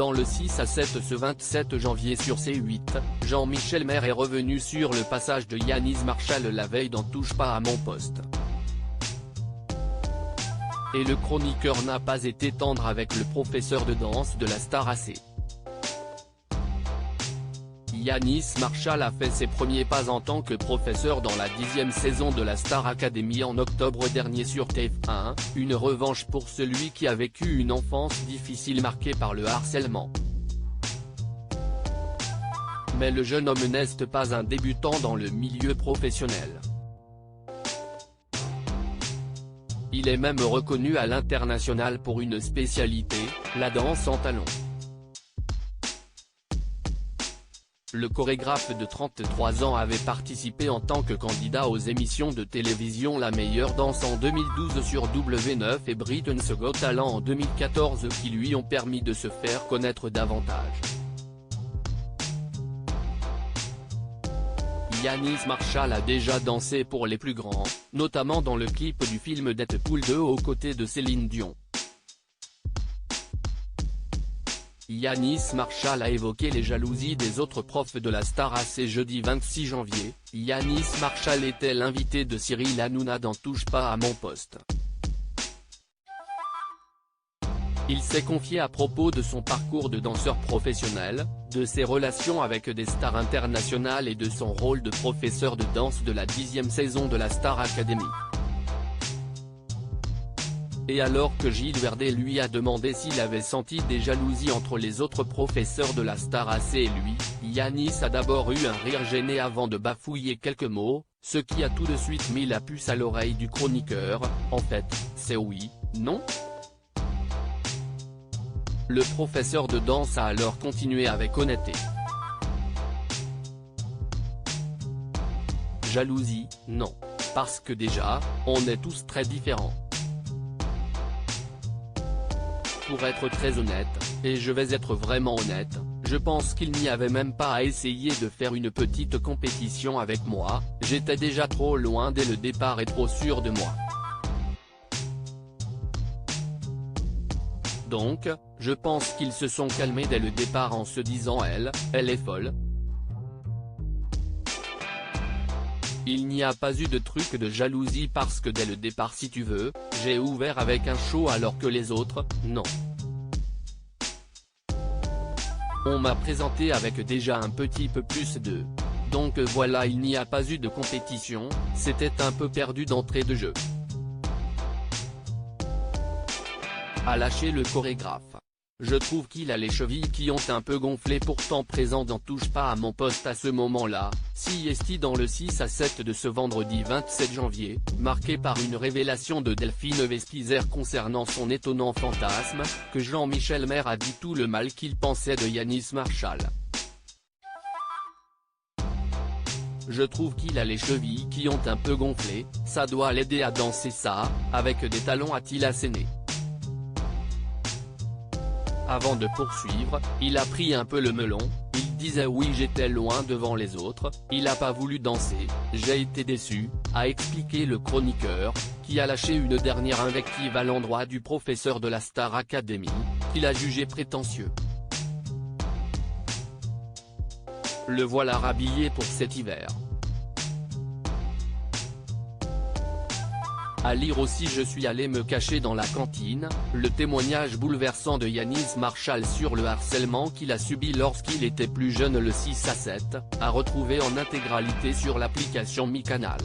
Dans le 6 à 7 ce 27 janvier sur C8, Jean-Michel Maire est revenu sur le passage de Yanis Marshall la veille dans Touche pas à mon poste. Et le chroniqueur n'a pas été tendre avec le professeur de danse de la star AC. Yanis Marshall a fait ses premiers pas en tant que professeur dans la 10e saison de la Star Academy en octobre dernier sur TF1, une revanche pour celui qui a vécu une enfance difficile marquée par le harcèlement. Mais le jeune homme n'est pas un débutant dans le milieu professionnel. Il est même reconnu à l'international pour une spécialité, la danse en talons. Le chorégraphe de 33 ans avait participé en tant que candidat aux émissions de télévision La Meilleure Danse en 2012 sur W9 et Britain's Got Talent en 2014 qui lui ont permis de se faire connaître davantage. Yanis Marshall a déjà dansé pour les plus grands, notamment dans le clip du film Deadpool 2 aux côtés de Céline Dion. Yanis Marshall a évoqué les jalousies des autres profs de la star AC jeudi 26 janvier, Yanis Marshall était l'invité de Cyril Hanouna dans Touche pas à mon poste. Il s'est confié à propos de son parcours de danseur professionnel, de ses relations avec des stars internationales et de son rôle de professeur de danse de la 10e saison de la Star Academy. Et alors que Gilles Verdez lui a demandé s'il avait senti des jalousies entre les autres professeurs de la Star AC et lui, Yanis a d'abord eu un rire gêné avant de bafouiller quelques mots, ce qui a tout de suite mis la puce à l'oreille du chroniqueur. En fait, c'est oui, non ? Le professeur de danse a alors continué avec honnêteté. Jalousie, non. Parce que déjà, on est tous très différents. Pour être très honnête, et je vais être vraiment honnête, je pense qu'il n'y avait même pas à essayer de faire une petite compétition avec moi, j'étais déjà trop loin dès le départ et trop sûr de moi. Donc, je pense qu'ils se sont calmés dès le départ en se disant elle est folle. Il n'y a pas eu de truc de jalousie parce que dès le départ si tu veux, j'ai ouvert avec un show alors que les autres, non. On m'a présenté avec déjà un petit peu plus de... Donc voilà, il n'y a pas eu de compétition, c'était un peu perdu d'entrée de jeu. A lâché le chorégraphe. Je trouve qu'il a les chevilles qui ont un peu gonflé pourtant présent dans Touche pas à mon poste à ce moment-là, si est dans le 6 à 7 de ce vendredi 27 janvier, marqué par une révélation de Delphine Vespizer concernant son étonnant fantasme, que Jean-Michel Maire a dit tout le mal qu'il pensait de Yanis Marshall. Je trouve qu'il a les chevilles qui ont un peu gonflé, ça doit l'aider à danser ça, avec des talons a-t-il asséné. Avant de poursuivre, il a pris un peu le melon, il disait oui j'étais loin devant les autres, il a pas voulu danser, j'ai été déçu, a expliqué le chroniqueur, qui a lâché une dernière invective à l'endroit du professeur de la Star Academy, qu'il a jugé prétentieux. Le voilà rhabillé pour cet hiver. À lire aussi je suis allé me cacher dans la cantine, le témoignage bouleversant de Yanis Marshall sur le harcèlement qu'il a subi lorsqu'il était plus jeune le 6 à 7, à retrouver en intégralité sur l'application Mi Canal.